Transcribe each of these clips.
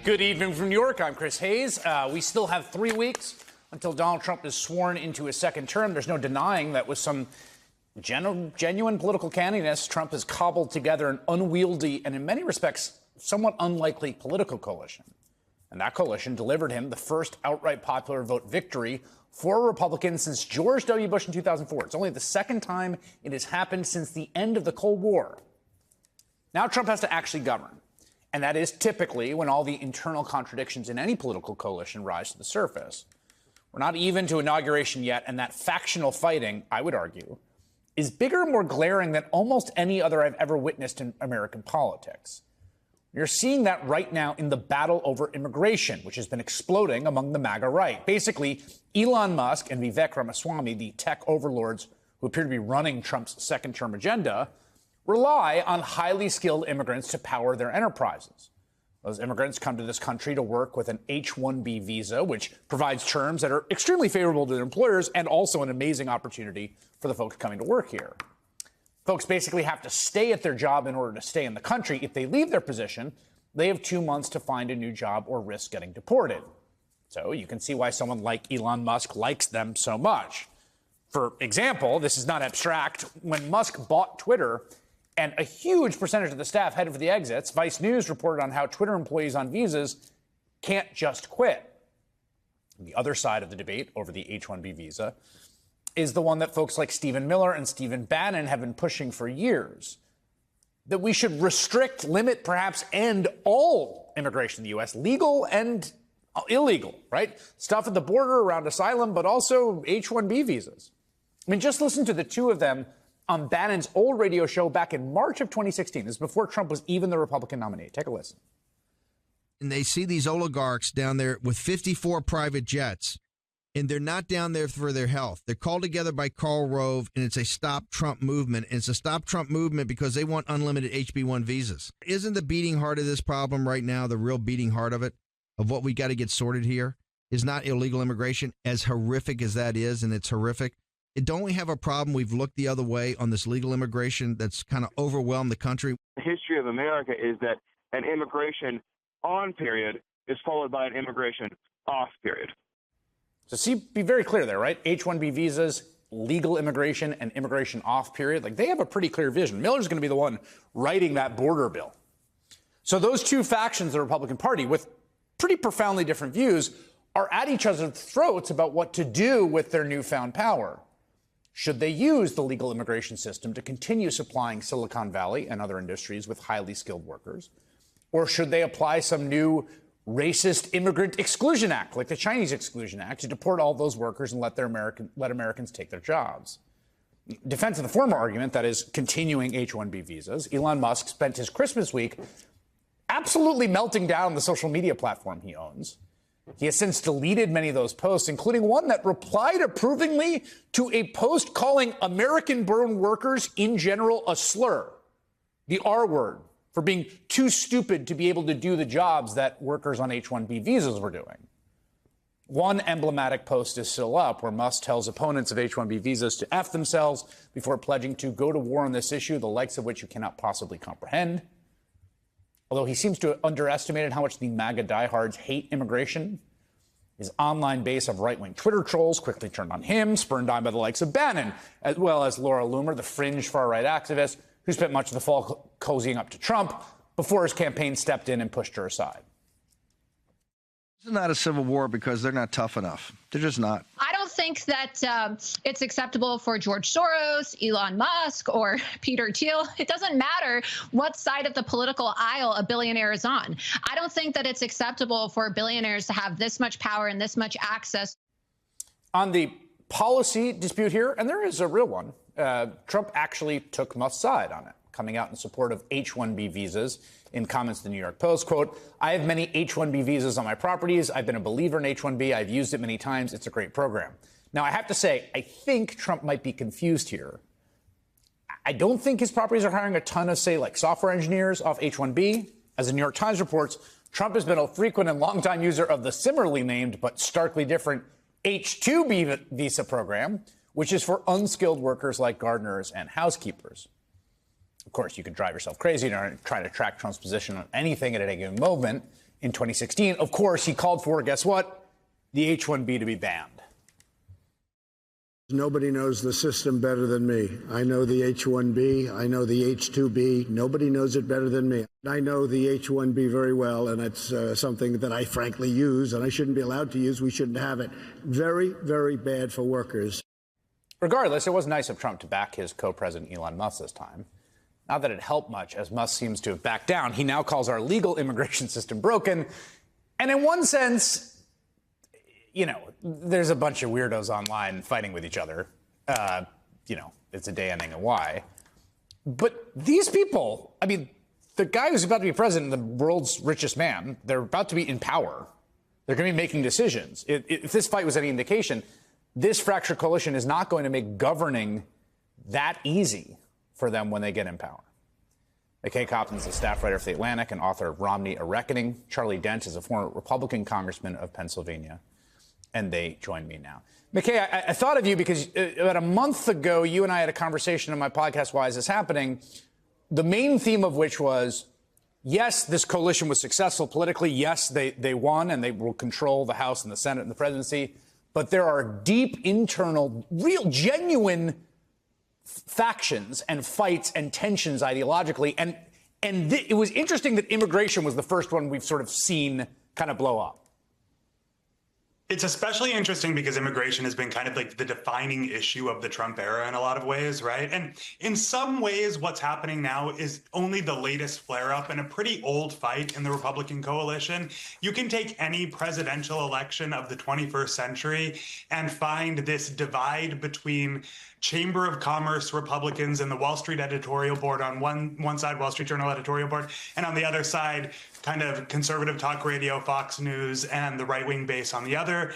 Good evening from New York. I'm Chris Hayes. We still have 3 weeks until Donald Trump is sworn into his second term. There's no denying that with some genuine political canniness, Trump has cobbled together an unwieldy and in many respects somewhat unlikely political coalition. And that coalition delivered him the first outright popular vote victory for a Republican since George W. Bush in 2004. It's only the second time it has happened since the end of the Cold War. Now Trump has to actually govern. And that is typically when all the internal contradictions in any political coalition rise to the surface. We're not even to inauguration yet, and that factional fighting, I would argue, is bigger and more glaring than almost any other I've ever witnessed in American politics. You're seeing that right now in the battle over immigration, which has been exploding among the MAGA right. Basically, Elon Musk and Vivek Ramaswamy, the tech overlords who appear to be running Trump's second-term agenda, rely on highly skilled immigrants to power their enterprises. Those immigrants come to this country to work with an H-1B visa, which provides terms that are extremely favorable to their employers and also an amazing opportunity for the folks coming to work here. Folks basically have to stay at their job in order to stay in the country. If they leave their position, they have 2 months to find a new job or risk getting deported. So you can see why someone like Elon Musk likes them so much. For example, this is not abstract. When Musk bought Twitter, and a huge percentage of the staff headed for the exits, Vice News reported on how Twitter employees on visas can't just quit. The other side of the debate over the H-1B visa is the one that folks like Stephen Miller and Stephen Bannon have been pushing for years, that we should restrict, limit, perhaps end all immigration in the U.S., legal and illegal, right? Stuff at the border around asylum, but also H-1B visas. I mean, just listen to the two of them on Bannon's old radio show back in March of 2016. This is before Trump was even the Republican nominee. Take a listen. And they see these oligarchs down there with 54 private jets, and they're not down there for their health. They're called together by Karl Rove, and it's a Stop Trump movement. And it's a Stop Trump movement because they want unlimited HB1 visas. Isn't the beating heart of this problem right now, the real beating heart of it, of what we got to get sorted here, is not illegal immigration, as horrific as that is, and it's horrific. Don't we have a problem? We've looked the other way on this legal immigration that's kind of overwhelmed the country. The history of America is that an immigration on period is followed by an immigration off period. So see, be very clear there, right? H-1B visas, legal immigration, and immigration off period. Like, they have a pretty clear vision. Miller's going to be the one writing that border bill. So those two factions of the Republican Party with pretty profoundly different views are at each other's throats about what to do with their newfound power. Should they use the legal immigration system to continue supplying Silicon Valley and other industries with highly skilled workers? Or should they apply some new racist immigrant exclusion act, like the Chinese Exclusion Act, to deport all those workers and let Americans take their jobs? In defense of the former argument, that is continuing H-1B visas, Elon Musk spent his Christmas week absolutely melting down the social media platform he owns. He has since deleted many of those posts, including one that replied approvingly to a post calling American-born workers in general a slur, the R word, for being too stupid to be able to do the jobs that workers on H-1B visas were doing. One emblematic post is still up, where Musk tells opponents of H-1B visas to F themselves before pledging to go to war on this issue, the likes of which you cannot possibly comprehend. Although he seems to have underestimated how much the MAGA diehards hate immigration, his online base of right-wing Twitter trolls quickly turned on him, spurned on by the likes of Bannon, as well as Laura Loomer, the fringe far-right activist who spent much of the fall cozying up to Trump before his campaign stepped in and pushed her aside. This is not a civil war because they're not tough enough. They're just not. I don't think that it's acceptable for George Soros, Elon Musk, or Peter Thiel. It doesn't matter what side of the political aisle a billionaire is on. I don't think that it's acceptable for billionaires to have this much power and this much access. On the policy dispute here, and there is a real one, Trump actually took Musk's side on it, coming out in support of H-1B visas in comments to the New York Post. Quote, "I have many H-1B visas on my properties. I've been a believer in H-1B. I've used it many times. It's a great program." Now, I have to say, I think Trump might be confused here. I don't think his properties are hiring a ton of, say, like software engineers off H-1B. As the New York Times reports, Trump has been a frequent and longtime user of the similarly named but starkly different H-2B visa program, which is for unskilled workers like gardeners and housekeepers. Of course, you could drive yourself crazy trying to track Trump's position on anything at any given moment. in 2016. Of course, he called for, guess what? The H-1B to be banned. Nobody knows the system better than me. I know the H-1B. I know the H-2B. Nobody knows it better than me. I know the H-1B very well, and it's something that I frankly use, and I shouldn't be allowed to use. We shouldn't have it. Very, very bad for workers. Regardless, it was nice of Trump to back his co-president Elon Musk this time. Not that it helped much, as Musk seems to have backed down. He now calls our legal immigration system broken. And in one sense, you know, there's a bunch of weirdos online fighting with each other. You know, it's a day ending in Y. But these people, I mean, the guy who's about to be president, the world's richest man, they're about to be in power. They're going to be making decisions. If this fight was any indication, this fractured coalition is not going to make governing that easy for them when they get in power. McKay Copton is a staff writer for The Atlantic and author of Romney: A Reckoning. Charlie Dent is a former Republican congressman of Pennsylvania. And they join me now. McKay, I thought of you because about a month ago, you and I had a conversation on my podcast, Why Is This Happening? The main theme of which was, yes, this coalition was successful politically. Yes, they won and they will control the House and the Senate and the presidency. But there are deep internal, real, genuine factions and fights and tensions ideologically. And it was interesting that immigration was the first one we've sort of seen kind of blow up. It's especially interesting because immigration has been kind of like the defining issue of the Trump era in a lot of ways, right? And in some ways, what's happening now is only the latest flare-up in a pretty old fight in the Republican coalition. You can take any presidential election of the 21st century and find this divide between Chamber of Commerce Republicans and the Wall Street editorial board on one side, Wall Street Journal editorial board, and on the other side, kind of conservative talk radio, Fox News, and the right-wing base on the other.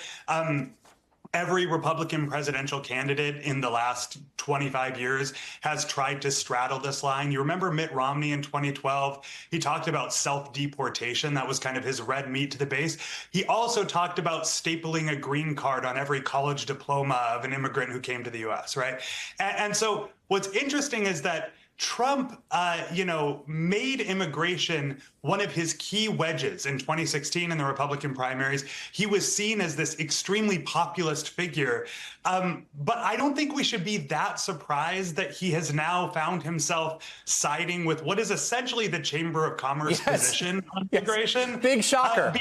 Every Republican presidential candidate in the last 25 years has tried to straddle this line. You remember Mitt Romney in 2012? He talked about self-deportation. That was kind of his red meat to the base. He also talked about stapling a green card on every college diploma of an immigrant who came to the U.S., right? And so what's interesting is that Trump, made immigration one of his key wedges in 2016 in the Republican primaries. He was seen as this extremely populist figure. But I don't think we should be that surprised that he has now found himself siding with what is essentially the Chamber of Commerce position on immigration. Big shocker.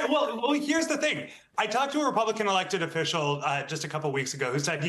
Well, here's the thing. I talked to a Republican elected official just a couple of weeks ago who said,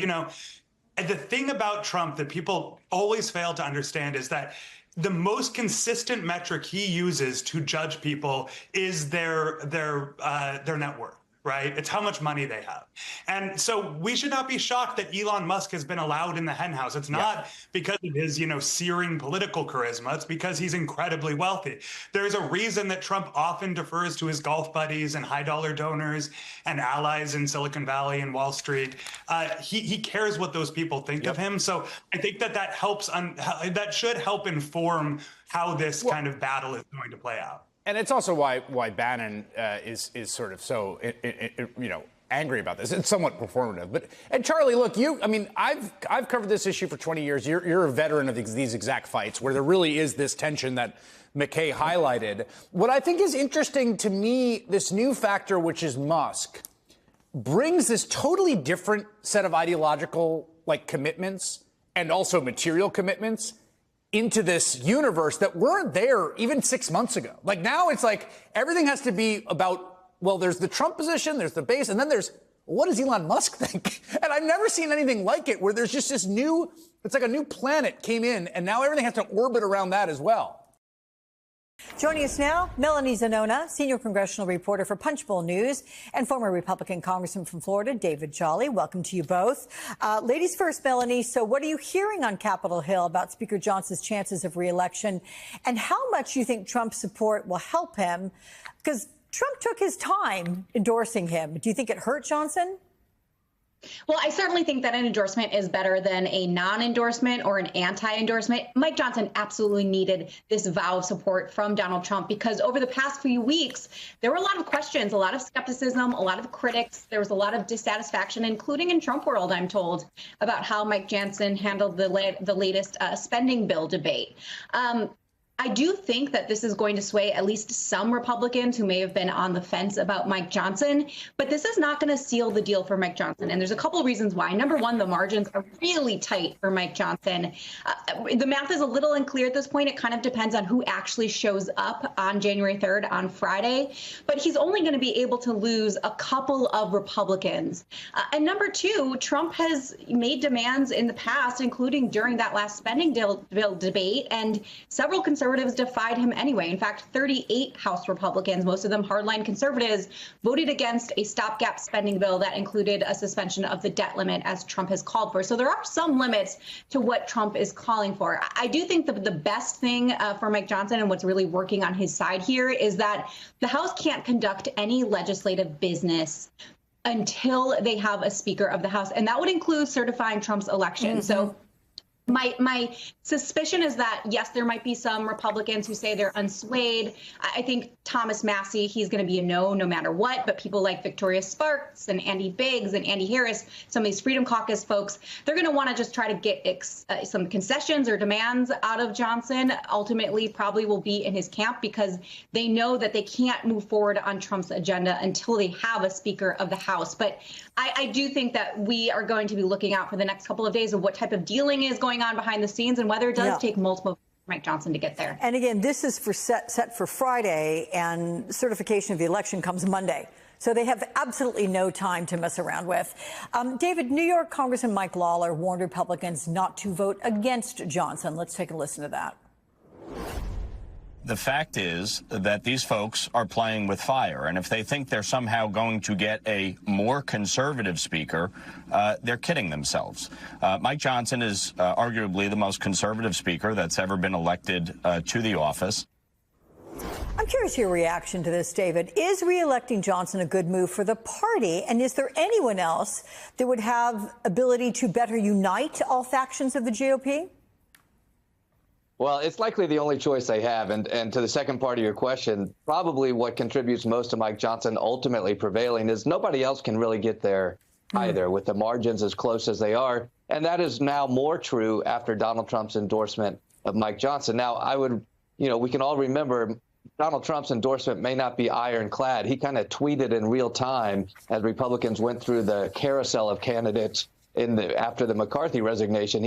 and the thing about Trump that people always fail to understand is that the most consistent metric he uses to judge people is their net worth, right? It's how much money they have. And so we should not be shocked that Elon Musk has been allowed in the henhouse. It's not because of his, searing political charisma. It's because he's incredibly wealthy. There's a reason that Trump often defers to his golf buddies and high dollar donors and allies in Silicon Valley and Wall Street. He cares what those people think of him. So I think that helps, that should help inform how this kind of battle is going to play out. And it's also why Bannon is sort of so angry about this. It's somewhat performative. And Charlie, look, I've covered this issue for 20 years. You're a veteran of these exact fights where there really is this tension that McKay highlighted. What I think is interesting to me, this new factor, which is Musk, brings this totally different set of ideological commitments and also material commitments into this universe that weren't there even 6 months ago. Now it's like everything has to be about, well, there's the Trump position, there's the base, and then there's, what does Elon Musk think? And I've never seen anything like it where there's just this new, it's like a new planet came in, and now everything has to orbit around that as well. Joining us now, Melanie Zanona, senior congressional reporter for Punchbowl News, and former Republican Congressman from Florida, David Jolly. Welcome to you both. Ladies first, Melanie. So what are you hearing on Capitol Hill about Speaker Johnson's chances of re-election, and how much you think Trump's support will help him? Because Trump took his time endorsing him. Do you think it hurt Johnson? Well, I certainly think that an endorsement is better than a non-endorsement or an anti-endorsement. Mike Johnson absolutely needed this vow of support from Donald Trump because over the past few weeks, there were a lot of questions, a lot of skepticism, a lot of critics. There was a lot of dissatisfaction, including in Trump world, I'm told, about how Mike Johnson handled the latest spending bill debate. I do think that this is going to sway at least some Republicans who may have been on the fence about Mike Johnson, but this is not going to seal the deal for Mike Johnson. And there's a couple of reasons why. Number one, the margins are really tight for Mike Johnson. The math is a little unclear at this point. It kind of depends on who actually shows up on January 3rd on Friday, but he's only going to be able to lose a couple of Republicans. And number two, Trump has made demands in the past, including during that last spending bill debate, and several conservatives defied him anyway. In fact, 38 House Republicans, most of them hardline conservatives, voted against a stopgap spending bill that included a suspension of the debt limit, as Trump has called for. So there are some limits to what Trump is calling for. I do think that the best thing for Mike Johnson and what's really working on his side here is that the House can't conduct any legislative business until they have a Speaker of the House, and that would include certifying Trump's election. So my suspicion is that, yes, there might be some Republicans who say they're unswayed. I think Thomas Massie, he's going to be a no matter what. But people like Victoria Sparks and Andy Biggs and Andy Harris, some of these Freedom Caucus folks, they're going to want to just try to get some concessions or demands out of Johnson. Ultimately, probably will be in his camp because they know that they can't move forward on Trump's agenda until they have a Speaker of the House. But I do think that we are going to be looking out for the next couple of days of what type of dealing is going on behind the scenes and whether it does take multiple for Mike Johnson to get there. And again, this is set for Friday, and certification of the election comes Monday. So they have absolutely no time to mess around with. David, New York Congressman Mike Lawler warned Republicans not to vote against Johnson. Let's take a listen to that. The fact is that these folks are playing with fire, and if they think they're somehow going to get a more conservative speaker, they're kidding themselves. Mike Johnson is arguably the most conservative speaker that's ever been elected to the office. I'm curious your reaction to this, David. Is re-electing Johnson a good move for the party, and is there anyone else that would have ability to better unite all factions of the GOP? Well, it's likely the only choice they have. And to the second part of your question, probably what contributes most to Mike Johnson ultimately prevailing is nobody else can really get there either, with the margins as close as they are. And that is now more true after Donald Trump's endorsement of Mike Johnson. Now, we can all remember Donald Trump's endorsement may not be ironclad. He kind of tweeted in real time as Republicans went through the carousel of candidates after the McCarthy resignation.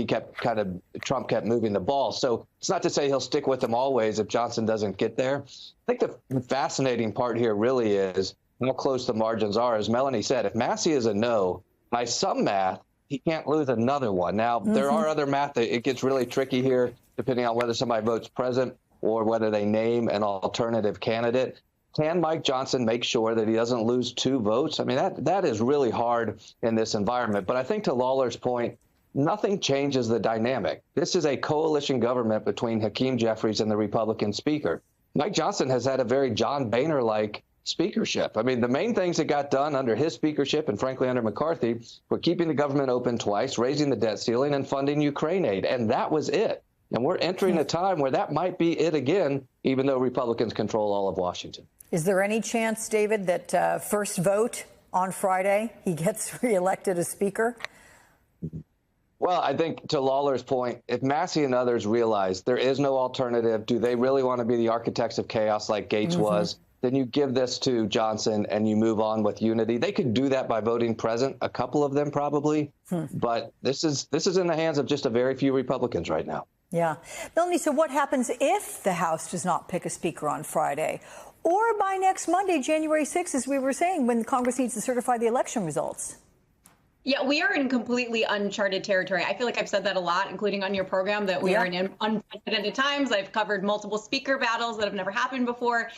Trump kept moving the ball. So it's not to say he'll stick with them always if Johnson doesn't get there. I think the fascinating part here really is how close the margins are. As Melanie said, if Massie is a no, by some math, he can't lose another one. Now, there are other math that it gets really tricky here, depending on whether somebody votes present or whether they name an alternative candidate. Can Mike Johnson make sure that he doesn't lose 2 votes? I mean, that is really hard in this environment. But I think to Lawler's point, nothing changes the dynamic. This is a coalition government between Hakeem Jeffries and the Republican speaker. Mike Johnson has had a very John Boehner-like speakership. I mean, the main things that got done under his speakership and frankly under McCarthy were keeping the government open twice, raising the debt ceiling, and funding Ukraine aid. And that was it. And we're entering a time where that might be it again, even though Republicans control all of Washington. Is there any chance, David, that first vote on Friday, he gets reelected as Speaker? Well, I think to Lawler's point, if Massie and others realize there is no alternative, do they really want to be the architects of chaos like Gates was? Then you give this to Johnson and you move on with unity. They could do that by voting present, a couple of them probably, but this is in the hands of just a very few Republicans right now. Yeah. Melanie, so what happens if the House does not pick a Speaker on Friday? Or by next Monday, January 6th, as we were saying, when Congress needs to certify the election results? Yeah, we are in completely uncharted territory. I feel like I've said that a lot, including on your program, that we are in unprecedented times. I've covered multiple speaker battles that have never happened before.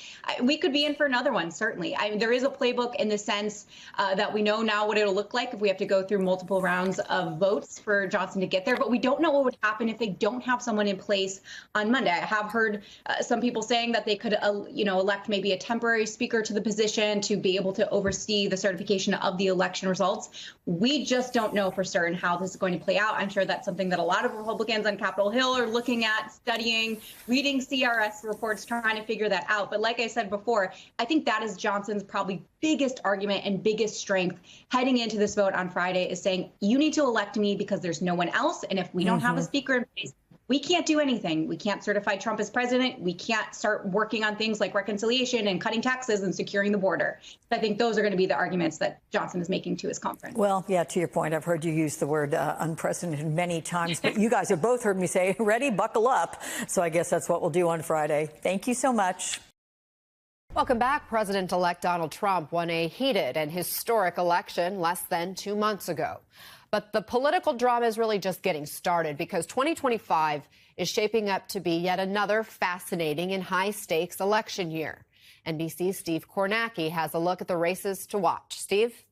We could be in for another one, certainly. There is a playbook in the sense that we know now what it'll look like if we have to go through multiple rounds of votes for Johnson to get there. But we don't know what would happen if they don't have someone in place on Monday. I have heard some people saying that they could, elect maybe a temporary speaker to the position to be able to oversee the certification of the election results. We just don't know for certain how this is going to play out. I'm sure that's something that a lot of Republicans on Capitol Hill are looking at, studying, reading CRS reports, trying to figure that out. But like I said before, I think that is Johnson's probably biggest argument and biggest strength heading into this vote on Friday, is saying, you need to elect me because there's no one else. And if we don't have a speaker in place, we can't do anything. We can't certify Trump as president. We can't start working on things like reconciliation and cutting taxes and securing the border. I think those are going to be the arguments that Johnson is making to his conference. Well, yeah, to your point, I've heard you use the word unprecedented many times, but you guys have both heard me say, ready, buckle up. So I guess that's what we'll do on Friday. Thank you so much. Welcome back. President-elect Donald Trump won a heated and historic election less than 2 months ago. But the political drama is really just getting started because 2025 is shaping up to be yet another fascinating and high-stakes election year. NBC's Steve Kornacki has a look at the races to watch. Steve?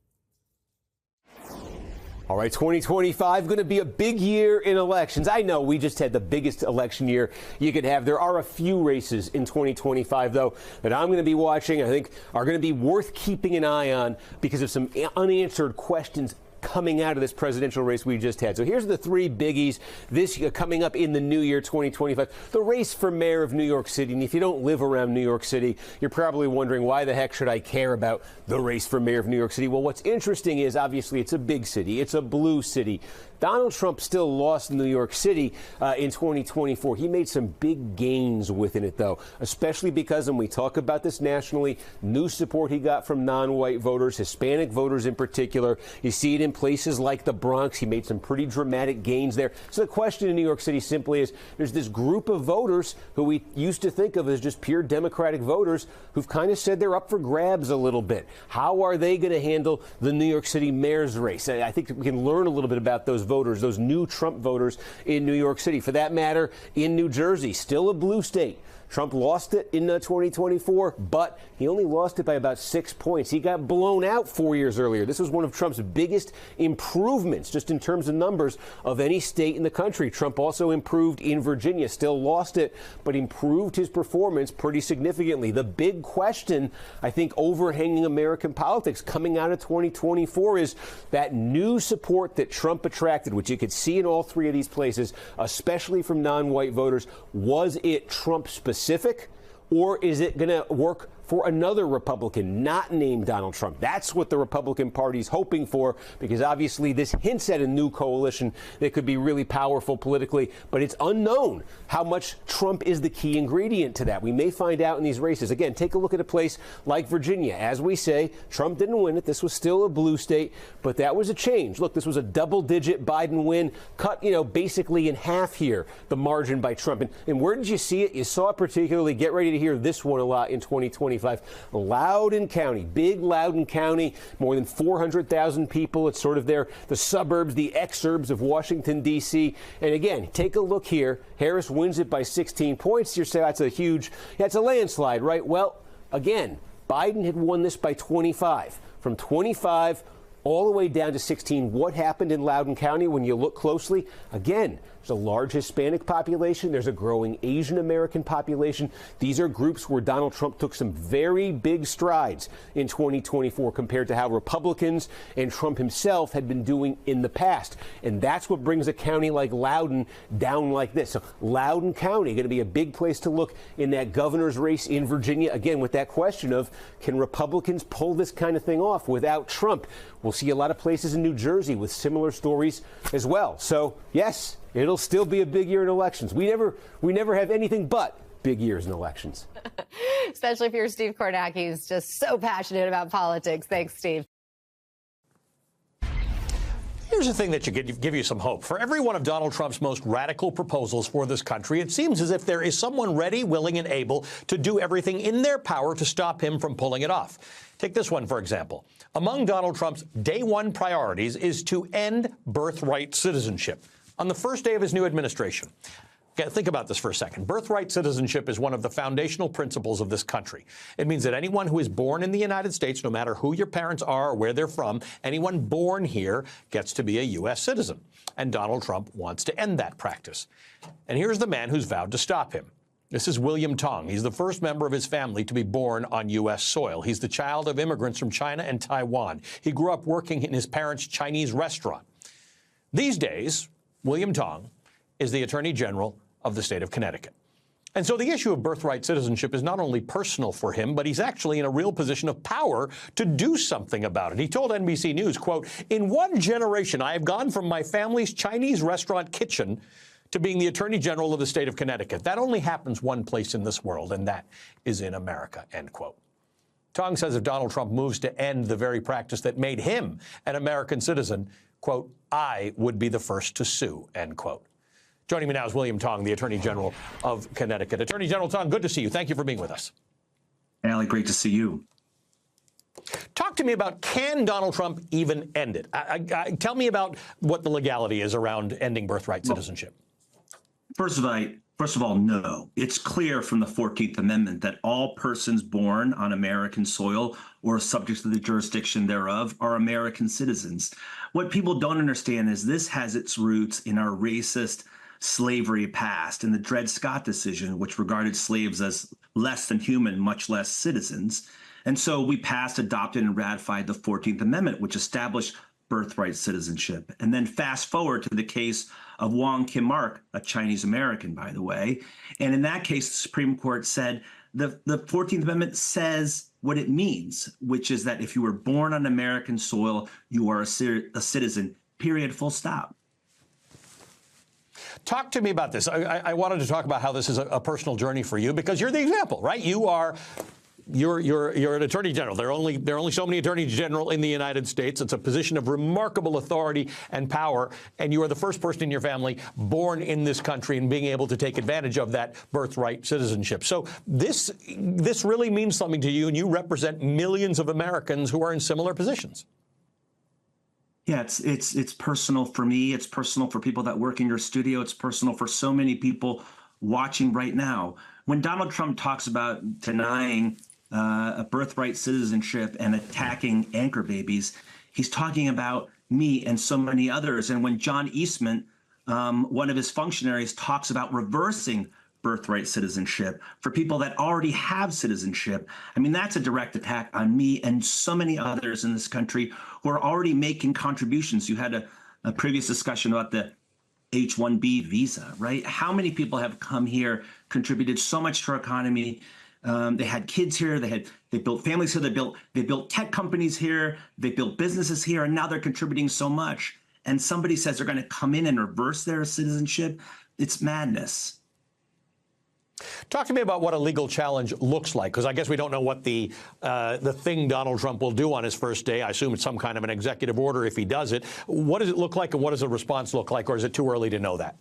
All right, 2025 going to be a big year in elections. I know we just had the biggest election year you could have. There are a few races in 2025, though, that I'm going to be watching, I think are going to be worth keeping an eye on because of some unanswered questions coming out of this presidential race we just had. So here's the three biggies this coming up in the new year 2025. The race for mayor of New York City. And if you don't live around New York City, you're probably wondering, why the heck should I care about the race for mayor of New York City? Well, what's interesting is obviously it's a big city. It's a blue city. Donald Trump still lost New York City in 2024. He made some big gains within it, though, especially because, and we talk about this nationally, new support he got from non-white voters, Hispanic voters in particular. You see it in places like the Bronx. He made some pretty dramatic gains there. So the question in New York City simply is, there's this group of voters who we used to think of as just pure Democratic voters who've kind of said they're up for grabs a little bit. How are they going to handle the New York City mayor's race? I think we can learn a little bit about those voters, those new Trump voters in New York City. For that matter, in New Jersey, still a blue state. Trump lost it in 2024, but he only lost it by about 6 points. He got blown out 4 years earlier. This was one of Trump's biggest improvements, just in terms of numbers, of any state in the country. Trump also improved in Virginia, still lost it, but improved his performance pretty significantly. The big question, I think, overhanging American politics coming out of 2024 is that new support that Trump attracted, which you could see in all three of these places, especially from non-white voters. Was it Trump specific, or is it going to work for another Republican not named Donald Trump? That's what the Republican Party is hoping for, because obviously this hints at a new coalition that could be really powerful politically, but it's unknown how much Trump is the key ingredient to that. We may find out in these races. Again, take a look at a place like Virginia. As we say, Trump didn't win it. This was still a blue state, but that was a change. Look, this was a double-digit Biden win, cut, basically in half here, the margin by Trump. And where did you see it? You saw it particularly, get ready to hear this one a lot in 2025. Loudoun County, big Loudoun County, more than 400,000 people. It's sort of the suburbs, the exurbs of Washington, D.C. And again, take a look here. Harris wins it by 16 points. You say that's a landslide, right? Well, again, Biden had won this by 25. From 25 all the way down to 16. What happened in Loudoun County when you look closely? Again, there's a large Hispanic population. There's a growing Asian American population. These are groups where Donald Trump took some very big strides in 2024 compared to how Republicans and Trump himself had been doing in the past. And that's what brings a county like Loudoun down like this. So Loudoun County going to be a big place to look in that governor's race in Virginia. Again, with that question of, can Republicans pull this kind of thing off without Trump? We'll see a lot of places in New Jersey with similar stories as well. So, yes, it'll still be a big year in elections. We never have anything but big years in elections. Especially if you're Steve Kornacki, who's just so passionate about politics. Thanks, Steve. Here's the thing that should give you some hope. For every one of Donald Trump's most radical proposals for this country, it seems as if there is someone ready, willing, and able to do everything in their power to stop him from pulling it off. Take this one, for example. Among Donald Trump's day one priorities is to end birthright citizenship on the first day of his new administration. Think about this for a second. Birthright citizenship is one of the foundational principles of this country. It means that anyone who is born in the United States, no matter who your parents are or where they're from, anyone born here gets to be a U.S. citizen. And Donald Trump wants to end that practice. And here's the man who's vowed to stop him. This is William Tong. He's the first member of his family to be born on U.S. soil. He's the child of immigrants from China and Taiwan. He grew up working in his parents' Chinese restaurant. These days, William Tong is the Attorney General of the state of Connecticut. And so the issue of birthright citizenship is not only personal for him, but he's actually in a real position of power to do something about it. He told NBC News, quote, "In one generation, I have gone from my family's Chinese restaurant kitchen to being the Attorney General of the state of Connecticut. That only happens one place in this world, and that is in America, end quote. Tong says if Donald Trump moves to end the very practice that made him an American citizen, quote, I would be the first to sue, end quote. Joining me now is William Tong, the Attorney General of Connecticut. Attorney General Tong, good to see you. Thank you for being with us. Allie, great to see you. Talk to me about, can Donald Trump even end it? Tell me about what the legality is around ending birthright citizenship. First of all, no. It's clear from the 14th Amendment that all persons born on American soil or subject to the jurisdiction thereof are American citizens. What people don't understand is this has its roots in our racist slavery past, in the Dred Scott decision, which regarded slaves as less than human, much less citizens. And so we passed, adopted, and ratified the 14th Amendment, which established birthright citizenship. And then fast forward to the case of Wong Kim Ark, a Chinese American, by the way. And in that case, the Supreme Court said the 14th Amendment says what it means, which is that if you were born on American soil, you are a citizen, period, full stop. Talk to me about this. I wanted to talk about how this is a personal journey for you, because you're the example, right? You're an attorney general. There are only so many attorneys general in the United States. It's a position of remarkable authority and power, and you are the first person in your family born in this country and being able to take advantage of that birthright citizenship. So this really means something to you, and you represent millions of Americans who are in similar positions. Yeah, it's personal for me. It's personal for people that work in your studio. It's personal for so many people watching right now. When Donald Trump talks about denying a birthright citizenship and attacking anchor babies, he's talking about me and so many others. And when John Eastman, one of his functionaries, talks about reversing birthright citizenship for people that already have citizenship, I mean, that's a direct attack on me and so many others in this country who are already making contributions. You had a previous discussion about the H-1B visa, right? How many people have come here, contributed so much to our economy? They had kids here. They built families here. They built tech companies here. They built businesses here, and now they're contributing so much. And somebody says they're going to come in and reverse their citizenship. It's madness. Talk to me about what a legal challenge looks like, because I guess we don't know what the thing Donald Trump will do on his first day. I assume it's some kind of an executive order if he does it. What does it look like, and what does the response look like, or is it too early to know that?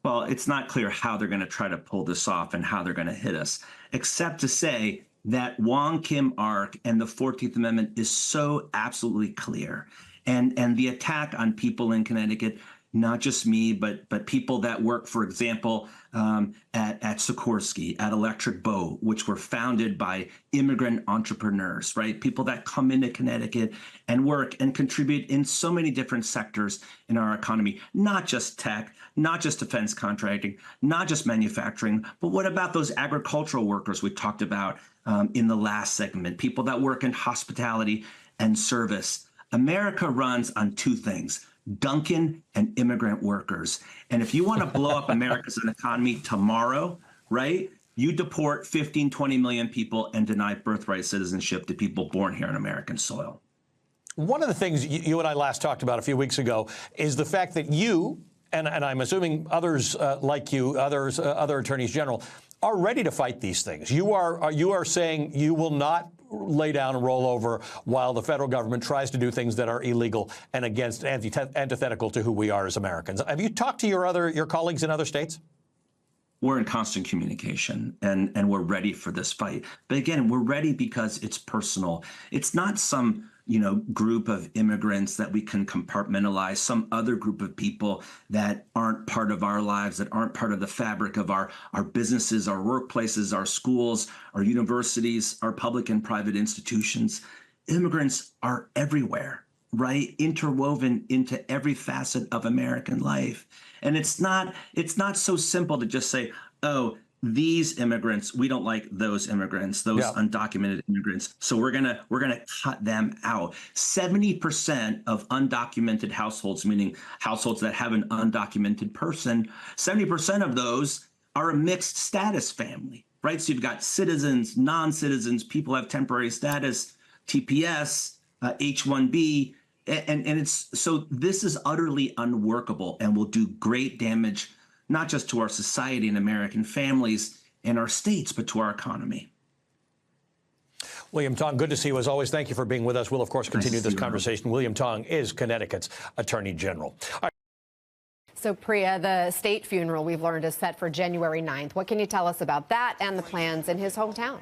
Well, it's not clear how they're going to try to pull this off and how they're going to hit us, except to say that Wong Kim Ark and the 14th Amendment is so absolutely clear. And the attack on people in Connecticut, not just me, but people that work, for example, at Sikorsky, at Electric Boat, which were founded by immigrant entrepreneurs, right? People that come into Connecticut and work and contribute in so many different sectors in our economy, not just tech, not just defense contracting, not just manufacturing, but what about those agricultural workers we talked about in the last segment, people that work in hospitality and service? America runs on two things: Dunkin' and immigrant workers. And if you want to blow up America's economy tomorrow, right, you deport 15, 20 million people and deny birthright citizenship to people born here on American soil. One of the things you and I last talked about a few weeks ago is the fact that you, and I'm assuming others like you, other attorneys general, are ready to fight these things. You are saying you will not lay down and roll over while the federal government tries to do things that are illegal and antithetical to who we are as Americans. Have you talked to your colleagues in other states? We're in constant communication, and we're ready for this fight. But again, we're ready because it's personal. It's not some group of immigrants that we can compartmentalize, some other group of people that aren't part of our lives, that aren't part of the fabric of our businesses, our workplaces, our schools, our universities, our public and private institutions. Immigrants are everywhere, right? Interwoven into every facet of American life. And it's not so simple to just say, oh, these immigrants, we don't like those immigrants, those undocumented immigrants, so we're gonna cut them out. 70% of undocumented households, meaning households that have an undocumented person, 70% of those are a mixed status family, right? So you've got citizens, non-citizens, people have temporary status, TPS, H-1B, And it's so this is utterly unworkable and will do great damage, not just to our society and American families and our states, but to our economy. William Tong, good to see you as always. Thank you for being with us. We'll, of course, continue this conversation. William Tong is Connecticut's Attorney General. All right. So, Priya, the state funeral we've learned is set for January 9th. What can you tell us about that and the plans in his hometown?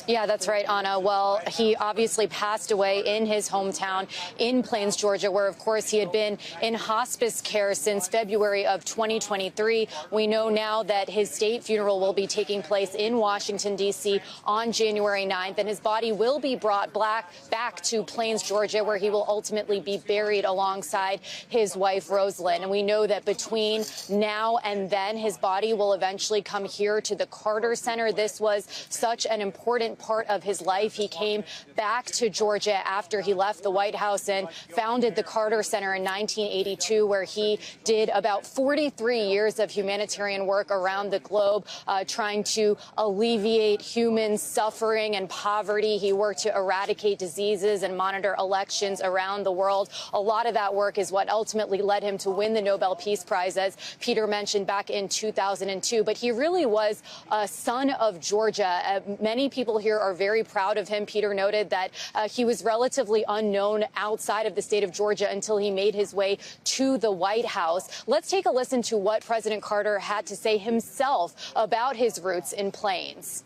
Yeah, that's right, Anna. Well, he obviously passed away in his hometown in Plains, Georgia, where, of course, he had been in hospice care since February of 2023. We know now that his state funeral will be taking place in Washington, D.C. on January 9th, and his body will be brought back to Plains, Georgia, where he will ultimately be buried alongside his wife, Rosalind. And we know that between now and then, his body will eventually come here to the Carter Center. This was such an important part of his life. He came back to Georgia after he left the White House and founded the Carter Center in 1982, where he did about 43 years of humanitarian work around the globe, trying to alleviate human suffering and poverty. He worked to eradicate diseases and monitor elections around the world. A lot of that work is what ultimately led him to win the Nobel Peace Prize, as Peter mentioned, back in 2002. But he really was a son of Georgia. Many people here are very proud of him. Peter noted that he was relatively unknown outside of the state of Georgia until he made his way to the White House. Let's take a listen to what President Carter had to say himself about his roots in Plains.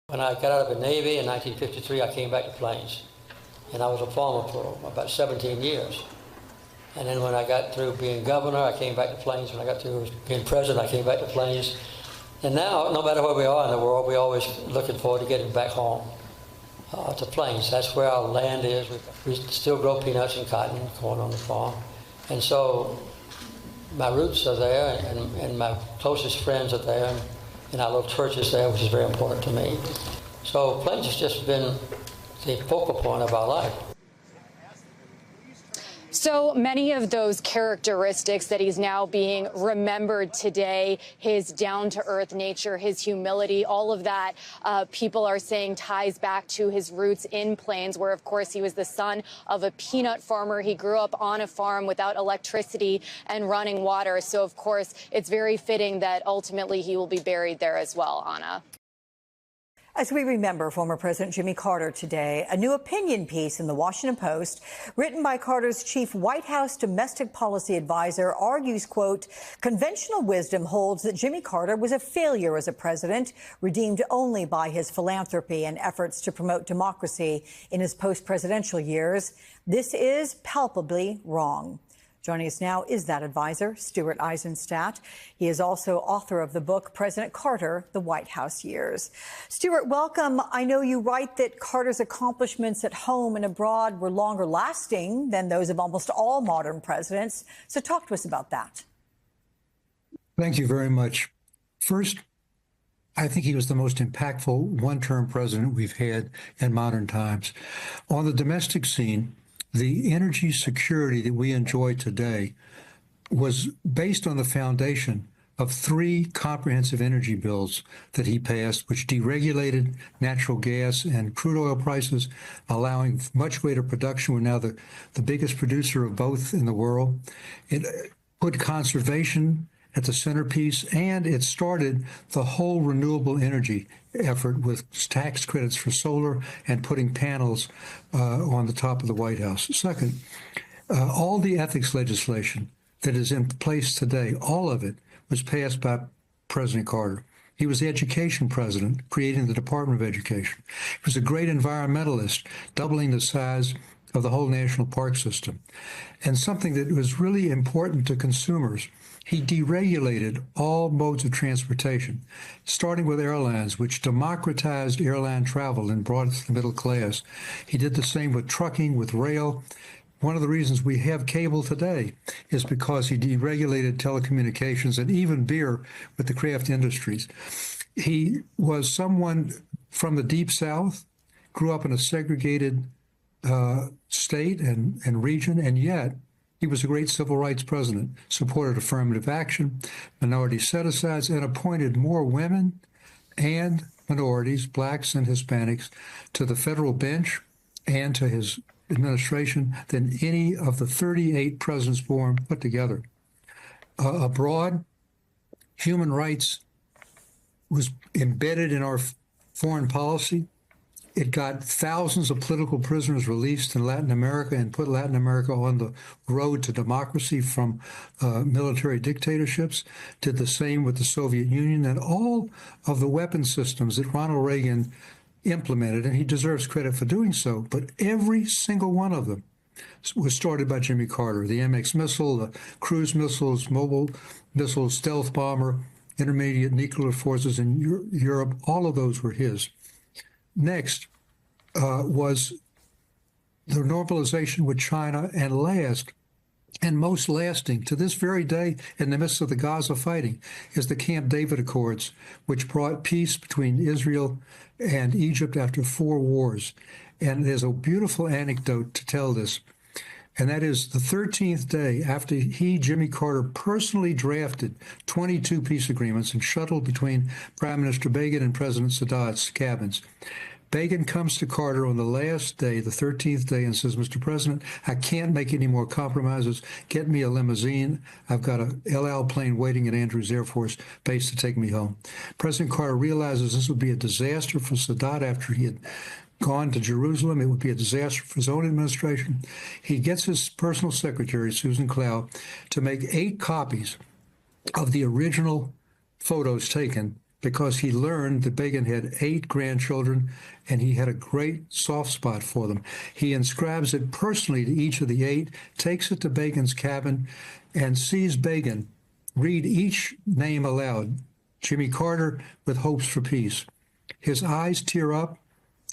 When I got out of the Navy in 1953, I came back to Plains, and I was a farmer for about 17 years. And then when I got through being governor, I came back to Plains. When I got through being president, I came back to Plains. And now, no matter where we are in the world, we're always looking forward to getting back home to Plains. That's where our land is. We still grow peanuts and cotton and corn on the farm. And so my roots are there, and my closest friends are there, and our little church is there, which is very important to me. So Plains has just been the focal point of our life. So many of those characteristics that he's now being remembered today, his down-to-earth nature, his humility, all of that, people are saying ties back to his roots in Plains, where, of course, he was the son of a peanut farmer. He grew up on a farm without electricity and running water. So, of course, it's very fitting that ultimately he will be buried there as well, Anna. As we remember former President Jimmy Carter today, a new opinion piece in the Washington Post, written by Carter's chief White House domestic policy advisor, argues, quote, conventional wisdom holds that Jimmy Carter was a failure as a president, redeemed only by his philanthropy and efforts to promote democracy in his post-presidential years. This is palpably wrong. Joining us now is that advisor, Stuart Eizenstat. He is also author of the book, President Carter, The White House Years. Stuart, welcome. I know you write that Carter's accomplishments at home and abroad were longer lasting than those of almost all modern presidents. So talk to us about that. Thank you very much. First, I think he was the most impactful one-term president we've had in modern times. On the domestic scene, the energy security that we enjoy today was based on the foundation of 3 comprehensive energy bills that he passed, which deregulated natural gas and crude oil prices, allowing much greater production. We're now the biggest producer of both in the world. It put conservation at the centerpiece, and it started the whole renewable energy effort with tax credits for solar and putting panels on the top of the White House. Second, all the ethics legislation that is in place today, all of it was passed by President Carter. He was the education president, creating the Department of Education. He was a great environmentalist, doubling the size of the whole national park system. And something that was really important to consumers, he deregulated all modes of transportation, starting with airlines, which democratized airline travel and brought it to the middle class. He did the same with trucking, with rail. One of the reasons we have cable today is because he deregulated telecommunications and even beer with the craft industries. He was someone from the Deep South, grew up in a segregated state and region, and yet he was a great civil rights president, supported affirmative action, minority set-asides, and appointed more women and minorities, blacks and Hispanics, to the federal bench and to his administration than any of the 38 presidents born put together. Abroad, human rights was embedded in our foreign policy. It got thousands of political prisoners released in Latin America and put Latin America on the road to democracy from military dictatorships. Did the same with the Soviet Union and all of the weapon systems that Ronald Reagan implemented, and he deserves credit for doing so. But every single one of them was started by Jimmy Carter. The MX missile, the cruise missiles, mobile missiles, stealth bomber, intermediate nuclear forces in Europe, all of those were his. Next was the normalization with China, and last, and most lasting to this very day in the midst of the Gaza fighting, is the Camp David Accords, which brought peace between Israel and Egypt after 4 wars. And there's a beautiful anecdote to tell this, and that is the 13th day after Jimmy Carter, personally drafted 22 peace agreements and shuttled between Prime Minister Begin and President Sadat's cabins. Begin comes to Carter on the last day, the 13th day, and says, Mr. President, I can't make any more compromises. Get me a limousine. I've got a El Al plane waiting at Andrews Air Force Base to take me home. President Carter realizes this would be a disaster for Sadat after he had gone to Jerusalem. It would be a disaster for his own administration. He gets his personal secretary, Susan Clow, to make 8 copies of the original photos taken, because he learned that Begin had 8 grandchildren and he had a great soft spot for them. He inscribes it personally to each of the 8, takes it to Begin's cabin, and sees Begin read each name aloud. Jimmy Carter with hopes for peace. His eyes tear up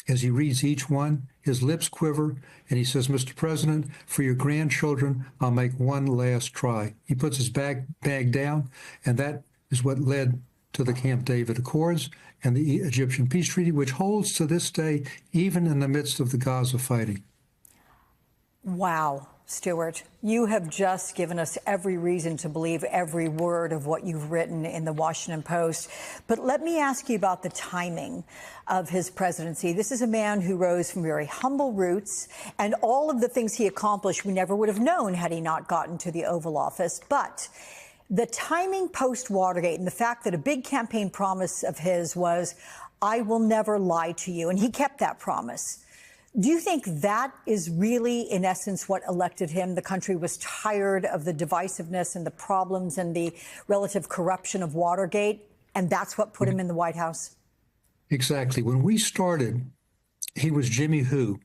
as he reads each one. His lips quiver, and he says, Mr. President, for your grandchildren, I'll make one last try. He puts his bag down, and that is what led to the Camp David Accords and the Egyptian Peace Treaty, which holds to this day, even in the midst of the Gaza fighting. Wow, Stuart, you have just given us every reason to believe every word of what you've written in the Washington Post. But let me ask you about the timing of his presidency. This is a man who rose from very humble roots, and all of the things he accomplished we never would have known had he not gotten to the Oval Office. But the timing post-Watergate and the fact that a big campaign promise of his was, I will never lie to you, and he kept that promise. Do you think that is really, in essence, what elected him? The country was tired of the divisiveness and the problems and the relative corruption of Watergate, and that's what put him in the White House? Exactly. When we started, he was Jimmy Who.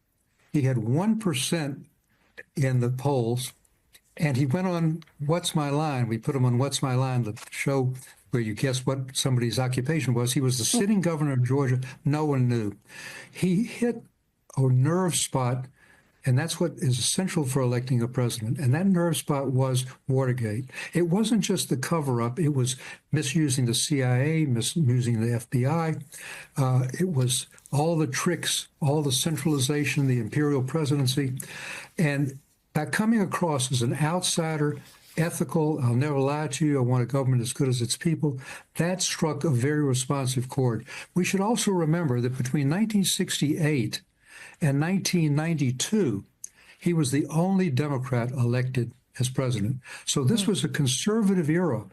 He had 1% in the polls. And he went on What's My Line? We put him on What's My Line, the show where you guess what somebody's occupation was. He was the sitting governor of Georgia. No one knew. He hit a nerve spot, and that's what is essential for electing a president. And that nerve spot was Watergate. It wasn't just the cover-up. It was misusing the CIA, misusing the FBI. It was all the tricks, all the centralization, the imperial presidency. And by coming across as an outsider, ethical, I'll never lie to you, I want a government as good as its people, that struck a very responsive chord. We should also remember that between 1968 and 1992, he was the only Democrat elected as president. So this was a conservative era,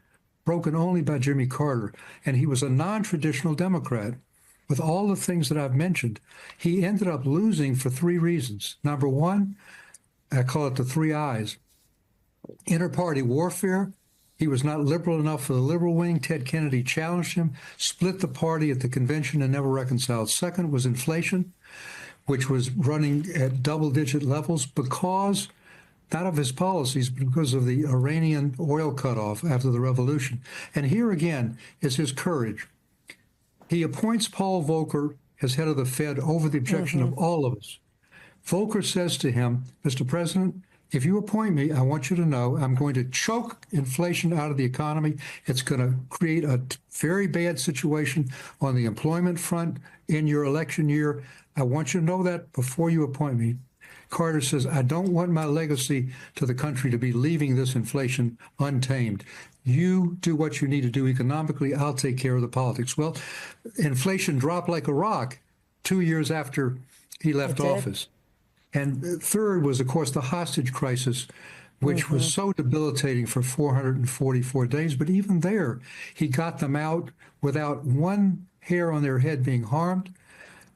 broken only by Jimmy Carter, and he was a non-traditional Democrat. With all the things that I've mentioned, he ended up losing for 3 reasons. Number one, I call it the 3 I's. Inter-party warfare. He was not liberal enough for the liberal wing. Ted Kennedy challenged him, split the party at the convention, and never reconciled. Second was inflation, which was running at double-digit levels because, not of his policies, but because of the Iranian oil cutoff after the revolution. And here again is his courage. He appoints Paul Volcker as head of the Fed over the objection of all of us. Volcker says to him, Mr. President, if you appoint me, I want you to know I'm going to choke inflation out of the economy. It's going to create a very bad situation on the employment front in your election year. I want you to know that before you appoint me. Carter says, I don't want my legacy to the country to be leaving this inflation untamed. You do what you need to do economically. I'll take care of the politics. Well, inflation dropped like a rock 2 years after he left office. And third was, of course, the hostage crisis, which was so debilitating for 444 days. But even there, he got them out without one hair on their head being harmed.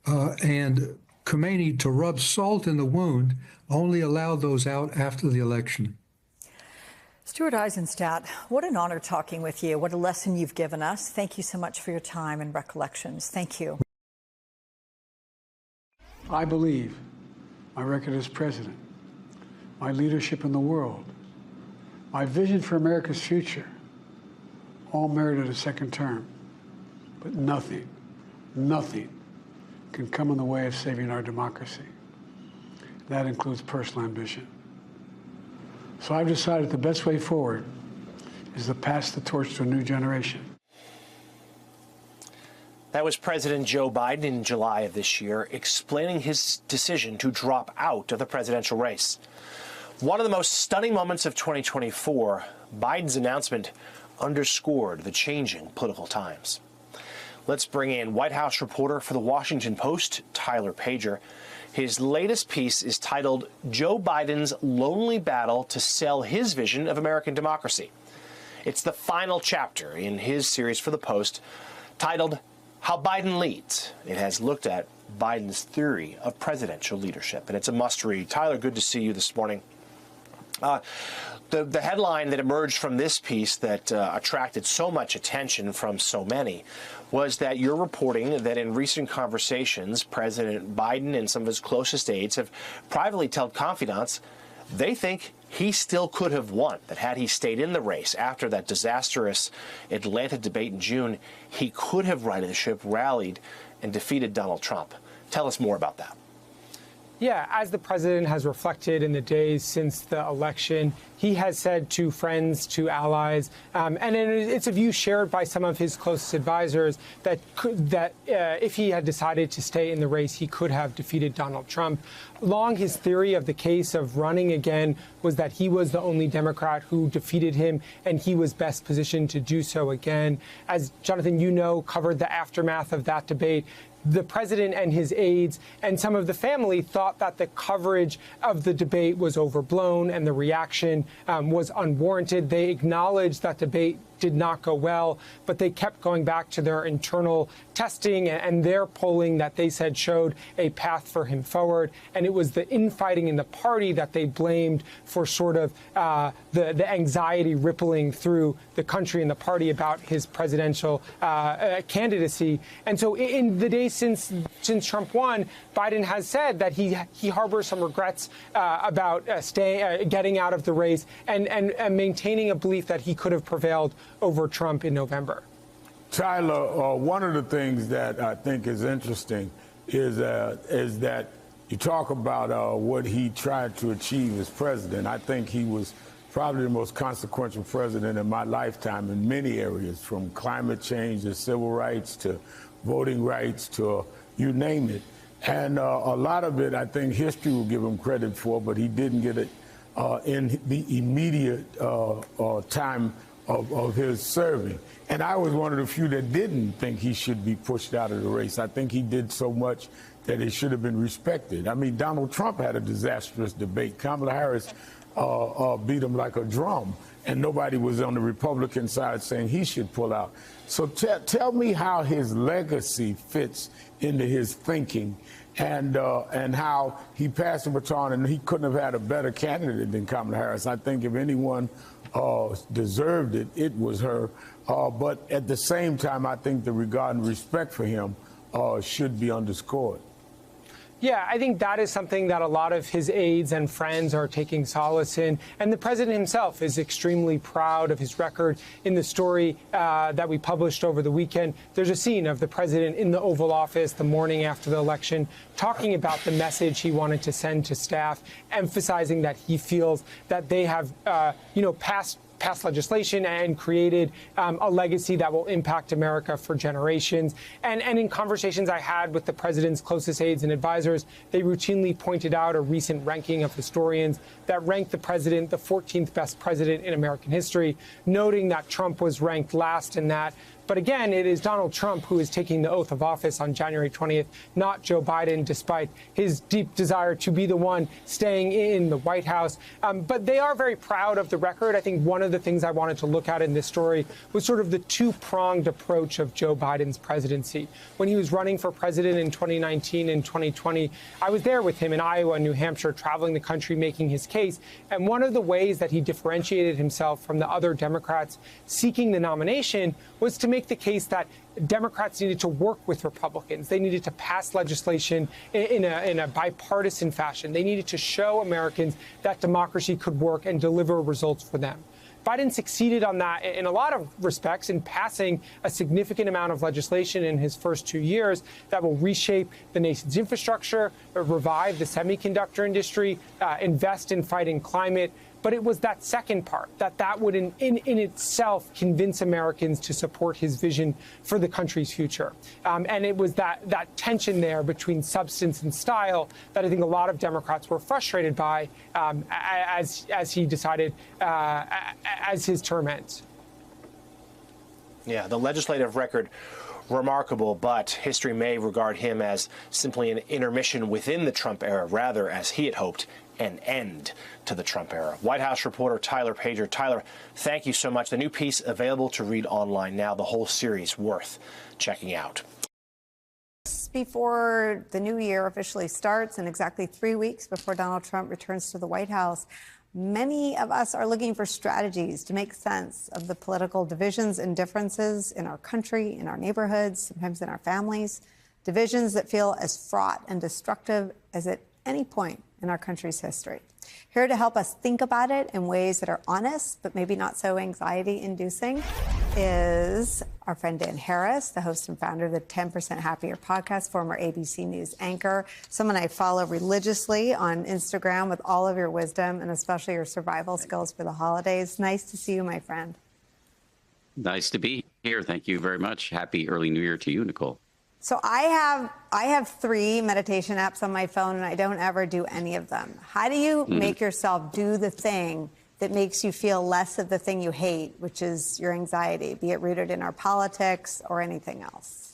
And Khomeini, to rub salt in the wound, only allowed those out after the election. Stuart Eizenstat, what an honor talking with you. What a lesson you've given us. Thank you so much for your time and recollections. Thank you. I believe my record as president, my leadership in the world, my vision for America's future, all merited a second term. But nothing can come in the way of saving our democracy. That includes personal ambition. So I've decided the best way forward is to pass the torch to a new generation. That was President Joe Biden in July of this year, explaining his decision to drop out of the presidential race. One of the most stunning moments of 2024, Biden's announcement underscored the changing political times. Let's bring in White House reporter for The Washington Post, Tyler Pager. His latest piece is titled Joe Biden's Lonely Battle to Sell His Vision of American Democracy. It's the final chapter in his series for The Post, titled How Biden Leads. It has looked at Biden's theory of presidential leadership, and it's a must-read. Tyler, good to see you this morning. The headline that emerged from this piece that attracted so much attention from so many was that you're reporting that in recent conversations, President Biden and some of his closest aides have privately told confidants they think he still could have won, that had he stayed in the race after that disastrous Atlanta debate in June, he could have righted the ship, rallied, and defeated Donald Trump. Tell us more about that. Yeah, as the president has reflected in the days since the election, he has said to friends, to allies, and it's a view shared by some of his closest advisors that if he had decided to stay in the race, he could have defeated Donald Trump. Long, his theory of the case of running again was that he was the only Democrat who defeated him, and he was best positioned to do so again. As Jonathan, you know, covered the aftermath of that debate, the president and his aides and some of the family thought that the coverage of the debate was overblown and the reaction was unwarranted. They acknowledged that debate did not go well, but they kept going back to their internal testing and their polling that they said showed a path for him forward. And it was the infighting in the party that they blamed for sort of the anxiety rippling through the country and the party about his presidential candidacy. And so in the days since Trump won, Biden has said that he harbors some regrets about getting out of the race and maintaining a belief that he could have prevailed over Trump in November. Tyler, one of the things that I think is interesting is that you talk about what he tried to achieve as president. I think he was probably the most consequential president in my lifetime in many areas, from climate change to civil rights to voting rights to you name it. And a lot of it, I think history will give him credit for, but he didn't get it in the immediate time of his serving. And I was one of the few that didn't think he should be pushed out of the race. I think he did so much that it should have been respected. I mean, Donald Trump had a disastrous debate. Kamala Harris beat him like a drum, and nobody was on the Republican side saying he should pull out. So tell me how his legacy fits into his thinking and how he passed the baton, and he couldn't have had a better candidate than Kamala Harris. I think if anyone deserved it, it was her. But at the same time, I think the regard and respect for him should be underscored. Yeah, I think that is something that a lot of his aides and friends are taking solace in. And the president himself is extremely proud of his record. In the story that we published over the weekend, there's a scene of the president in the Oval Office the morning after the election talking about the message he wanted to send to staff, emphasizing that he feels that they have, passed legislation and created a legacy that will impact America for generations. And in conversations I had with the president's closest aides and advisors, they routinely pointed out a recent ranking of historians that ranked the president the 14th best president in American history, noting that Trump was ranked last in that. But again, it is Donald Trump who is taking the oath of office on January 20th, not Joe Biden, despite his deep desire to be the one staying in the White House. But they are very proud of the record. I think one of the things I wanted to look at in this story was sort of the two-pronged approach of Joe Biden's presidency. When he was running for president in 2019 and 2020, I was there with him in Iowa and New Hampshire, traveling the country, making his case. And one of the ways that he differentiated himself from the other Democrats seeking the nomination was to make the case that Democrats needed to work with Republicans. They needed to pass legislation in a bipartisan fashion. They needed to show Americans that democracy could work and deliver results for them. Biden succeeded on that in a lot of respects in passing a significant amount of legislation in his first 2 years that will reshape the nation's infrastructure, revive the semiconductor industry, invest in fighting climate. But it was that second part, that would in itself convince Americans to support his vision for the country's future. And it was that tension there between substance and style that I think a lot of Democrats were frustrated by as he decided as his term ends. Yeah, the legislative record remarkable, but history may regard him as simply an intermission within the Trump era, rather, as he had hoped, an end to the Trump era. White House reporter Tyler Pager. Tyler, thank you so much. The new piece available to read online now, the whole series worth checking out. Before the new year officially starts and exactly 3 weeks before Donald Trump returns to the White House, many of us are looking for strategies to make sense of the political divisions and differences in our country, in our neighborhoods, sometimes in our families, divisions that feel as fraught and destructive as at any point in our country's history. Here to help us think about it in ways that are honest, but maybe not so anxiety-inducing, is our friend Dan Harris, the host and founder of the 10% Happier podcast, former ABC News anchor, someone I follow religiously on Instagram with all of your wisdom and especially your survival skills for the holidays. Nice to see you, my friend. Nice to be here. Thank you very much. Happy early New Year to you, Nicole. So I have 3 meditation apps on my phone, and I don't ever do any of them. How do you make yourself do the thing that makes you feel less of the thing you hate, which is your anxiety, be it rooted in our politics or anything else?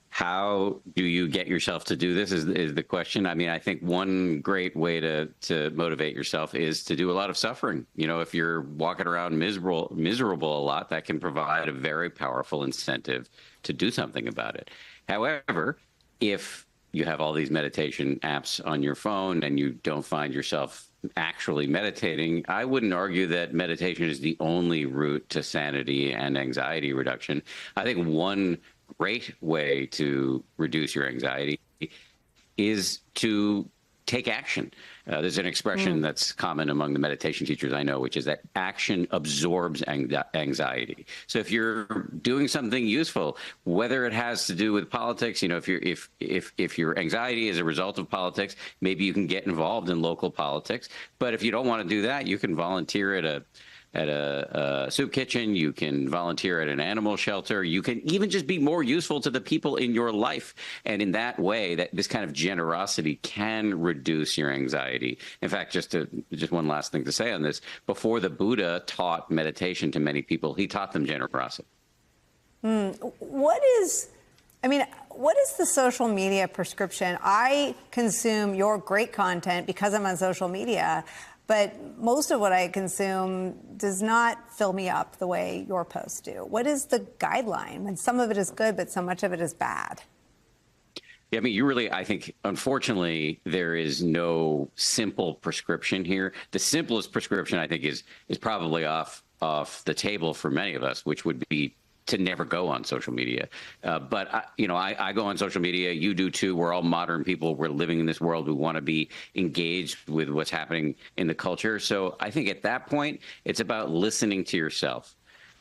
How do you get yourself to do this is the question. I mean, I think one great way to motivate yourself is to do a lot of suffering. You know, if you're walking around miserable a lot, that can provide a very powerful incentive to do something about it. However, if you have all these meditation apps on your phone and you don't find yourself actually meditating, I wouldn't argue that meditation is the only route to sanity and anxiety reduction. I think one great way to reduce your anxiety is to take action. There's an expression that's common among the meditation teachers I know, which is that action absorbs anxiety. So if you're doing something useful, whether it has to do with politics, you know, if your anxiety is a result of politics, maybe you can get involved in local politics. But if you don't want to do that, you can volunteer at a soup kitchen, you can volunteer at an animal shelter, you can even just be more useful to the people in your life. And in that way, that this kind of generosity can reduce your anxiety. In fact, just one last thing to say on this, before the Buddha taught meditation to many people, he taught them generosity. What is the social media prescription? I consume your great content because I'm on social media, but most of what I consume does not fill me up the way your posts do. What is the guideline when some of it is good, but so much of it is bad? Yeah, I mean, I think, unfortunately, there is no simple prescription here. The simplest prescription, I think, is probably off the table for many of us, which would be to never go on social media. But I go on social media. You do too. We're all modern people. We're living in this world. We want to be engaged with what's happening in the culture. So I think at that point, it's about listening to yourself.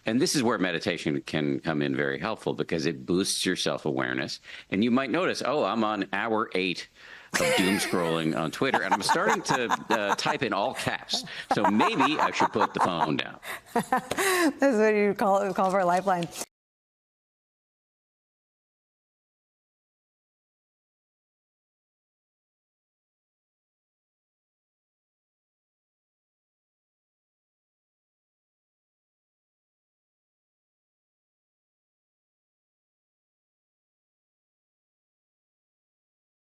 And this is where meditation can come in very helpful because it boosts your self-awareness. And you might notice, oh, I'm on hour 8 of doom scrolling on Twitter, and I'm starting to type in all caps. So maybe I should put the phone down. This is what you call for a lifeline.